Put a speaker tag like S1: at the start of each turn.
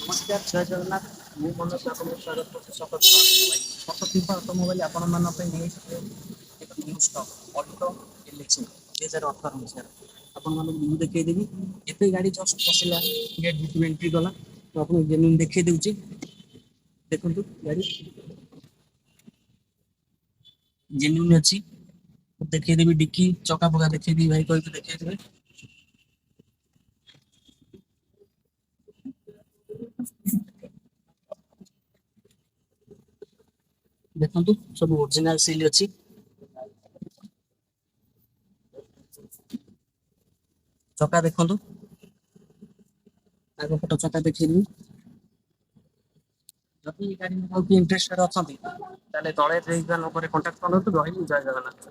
S1: ନମସ୍କାର, ଜୟ ଜଗନ୍ନାଥ। ମୁଁ ମନୋଜ ଆପଣଙ୍କୁ ସ୍ୱାଗତ କରୁଛି ଶପଥ ଅଟୋମୋବାଇଲ। ଶପଥ ଅଟୋମୋବାଇଲ ଆପଣମାନଙ୍କ ପାଇଁ ନେଇଯିବେ ଏକ ନ୍ୟୁ ଷ୍ଟକ୍ ଅଲ୍ଟୋ ଏଲ୍ଏକ୍ସ 2018 ମସିହାର। ଆପଣମାନଙ୍କୁ ମୁଁ ଦେଖେଇଦେବି। ଏବେ ଗାଡ଼ି ଜଷ୍ଟ ବସିଲା, ଗେଟ୍ ଭିତରୁ ଏଣ୍ଟ୍ରି କଲା, ତ ଆପଣଙ୍କୁ ଜେନ୍ୟୁନ୍ ଦେଖେଇ ଦେଉଛି। ଦେଖନ୍ତୁ ଗାଡ଼ି ଜେନ୍ୟୁନ୍ ଅଛି। ଦେଖେଇଦେବି ଡିକି ଚକା ଫକା ଦେଖେଇଦେବି, ଭାଇ କହିକି ଦେଖେଇଦେବେ। ଦେଖନ୍ତୁ ସବୁ ଓରିଜିନାଲ ସିଲ୍ ଅଛି। ଚକା ଦେଖନ୍ତୁ, ଆଗ ପଟ ଚକା ଦେଖେଇଦେବି। ଯଦି ଗାଡ଼ି ନେବାକୁ ଇଣ୍ଟରେଷ୍ଟେଡ୍ ଅଛନ୍ତି ତାହେଲେ ତଳେ ଦେଇଥିବା ନମ୍ବରରେ କଣ୍ଟାକ୍ଟ କରନ୍ତୁ। ରହିଲି, ଜୟ ଜଗନ୍ନାଥ।